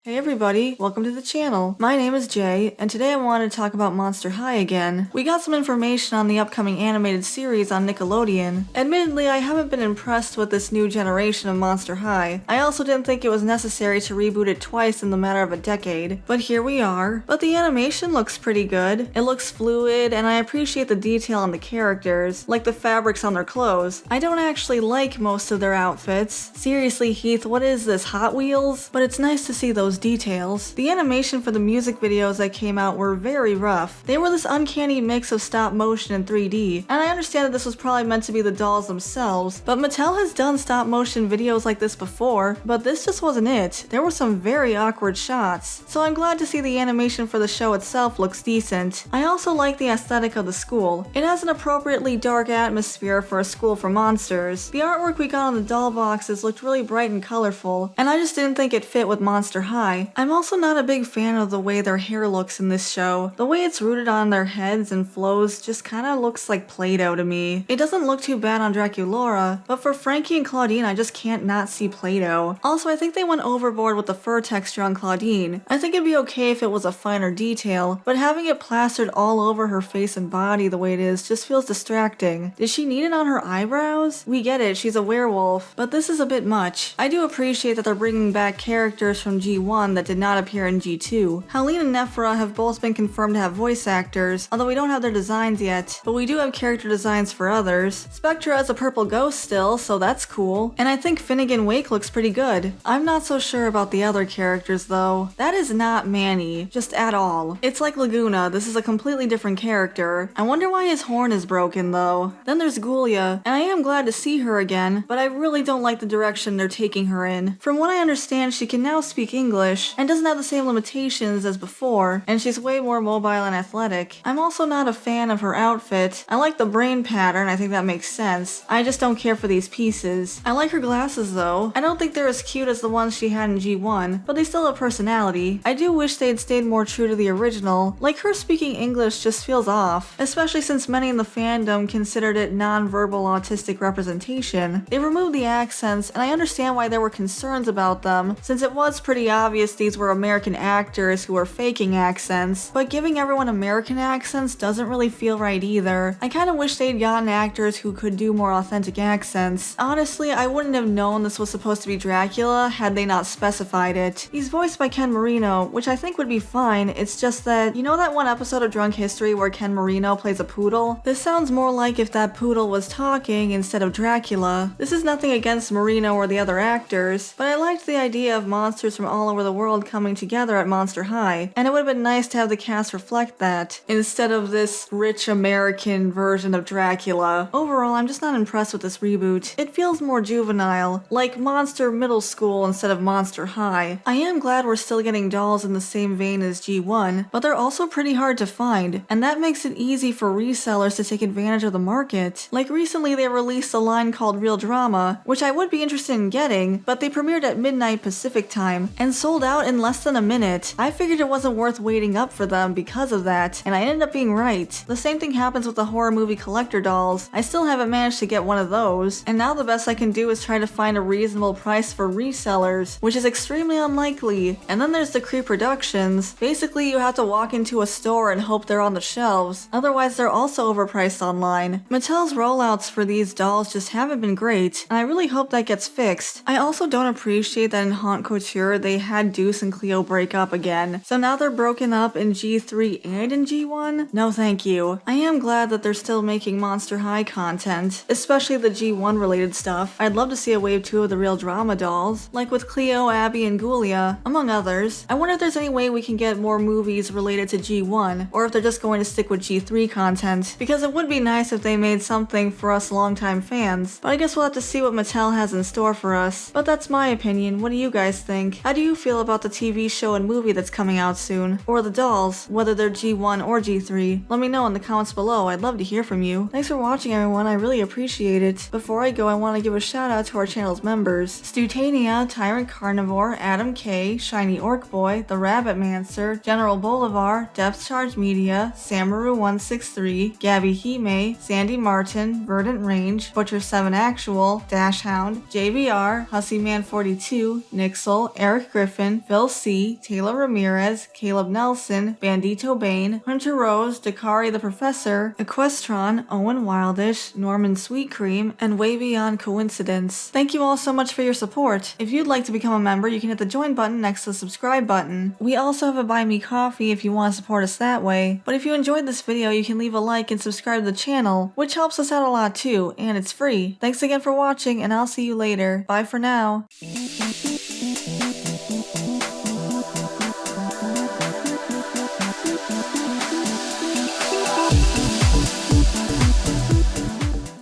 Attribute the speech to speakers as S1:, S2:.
S1: Hey everybody, welcome to the channel. My name is Jay, and today I wanted to talk about Monster High again. We got some information on the upcoming animated series on Nickelodeon. Admittedly, I haven't been impressed with this new generation of Monster High. I also didn't think it was necessary to reboot it twice in the matter of a decade, but here we are. But the animation looks pretty good. It looks fluid, and I appreciate the detail on the characters, like the fabrics on their clothes. I don't actually like most of their outfits. Seriously, Heath, what is this, Hot Wheels? But it's nice to see those details. The animation for the music videos that came out were very rough. They were this uncanny mix of stop motion and 3D, and I understand that this was probably meant to be the dolls themselves, but Mattel has done stop motion videos like this before, but this just wasn't it. There were some very awkward shots, so I'm glad to see the animation for the show itself looks decent. I also like the aesthetic of the school. It has an appropriately dark atmosphere for a school for monsters. The artwork we got on the doll boxes looked really bright and colorful, and I just didn't think it fit with Monster High. I'm also not a big fan of the way their hair looks in this show. The way it's rooted on their heads and flows just kinda looks like Play-Doh to me. It doesn't look too bad on Draculaura, but for Frankie and Claudine I just can't not see Play-Doh. Also, I think they went overboard with the fur texture on Claudine. I think it'd be okay if it was a finer detail, but having it plastered all over her face and body the way it is just feels distracting. Did she need it on her eyebrows? We get it, she's a werewolf, but this is a bit much. I do appreciate that they're bringing back characters from G1 that did not appear in G2. Howleen and Nephra have both been confirmed to have voice actors, although we don't have their designs yet, but we do have character designs for others. Spectra has a purple ghost still, so that's cool. And I think Finnegan Wake looks pretty good. I'm not so sure about the other characters though. That is not Manny, just at all. It's like Laguna, this is a completely different character. I wonder why his horn is broken though. Then there's Ghoulia, and I am glad to see her again, but I really don't like the direction they're taking her in. From what I understand, she can now speak English, and doesn't have the same limitations as before, and she's way more mobile and athletic. I'm also not a fan of her outfit. I like the brain pattern, I think that makes sense. I just don't care for these pieces. I like her glasses though. I don't think they're as cute as the ones she had in G1, but they still have personality. I do wish they had stayed more true to the original. Like, her speaking English just feels off, especially since many in the fandom considered it non-verbal autistic representation. They removed the accents, and I understand why there were concerns about them, since it was pretty obvious these were American actors who were faking accents, but giving everyone American accents doesn't really feel right either. I kinda wish they'd gotten actors who could do more authentic accents. Honestly, I wouldn't have known this was supposed to be Dracula had they not specified it. He's voiced by Ken Marino, which I think would be fine. It's just that, you know that one episode of Drunk History where Ken Marino plays a poodle? This sounds more like if that poodle was talking instead of Dracula. This is nothing against Marino or the other actors, but I liked the idea of monsters from all over the world coming together at Monster High, and it would have been nice to have the cast reflect that, instead of this rich American version of Dracula. Overall, I'm just not impressed with this reboot. It feels more juvenile, like Monster Middle School instead of Monster High. I am glad we're still getting dolls in the same vein as G1, but they're also pretty hard to find, and that makes it easy for resellers to take advantage of the market. Like, recently they released a line called Real Drama, which I would be interested in getting, but they premiered at midnight Pacific time, and sold out in less than a minute. I figured it wasn't worth waiting up for them because of that, and I ended up being right. The same thing happens with the horror movie collector dolls. I still haven't managed to get one of those, and now the best I can do is try to find a reasonable price for resellers, which is extremely unlikely. And then there's the Cree Productions. Basically, you have to walk into a store and hope they're on the shelves, otherwise they're also overpriced online. Mattel's rollouts for these dolls just haven't been great, and I really hope that gets fixed. I also don't appreciate that in Haunt Couture they had Deuce and Cleo break up again, so now they're broken up in G3 and in G1? No thank you. I am glad that they're still making Monster High content, especially the G1 related stuff. I'd love to see a wave 2 of the Real Drama dolls, like with Cleo, Abby, and Ghoulia, among others. I wonder if there's any way we can get more movies related to G1, or if they're just going to stick with G3 content, because it would be nice if they made something for us longtime fans, but I guess we'll have to see what Mattel has in store for us. But that's my opinion. What do you guys think? How do you feel about the TV show and movie that's coming out soon? Or the dolls, whether they're G1 or G3? Let me know in the comments below, I'd love to hear from you. Thanks for watching everyone, I really appreciate it. Before I go, I want to give a shout out to our channel's members: Stutania, Tyrant Carnivore, Adam K, Shiny Orc Boy, The Rabbit Mancer, General Bolivar, Depth Charge Media, Samaru163, Gabby Hime, Sandy Martin, Verdant Range, Butcher7 Actual, Dash Hound, JBR, Hussyman42, Nixel, Eric Griffin, Griffin, Phil C., Taylor Ramirez, Caleb Nelson, Bandito Bane, Hunter Rose, Dakari the Professor, Equestron, Owen Wildish, Norman Sweetcream, and Way Beyond Coincidence. Thank you all so much for your support. If you'd like to become a member, you can hit the join button next to the subscribe button. We also have a buy me coffee if you want to support us that way. But if you enjoyed this video, you can leave a like and subscribe to the channel, which helps us out a lot too, and it's free. Thanks again for watching, and I'll see you later. Bye for now.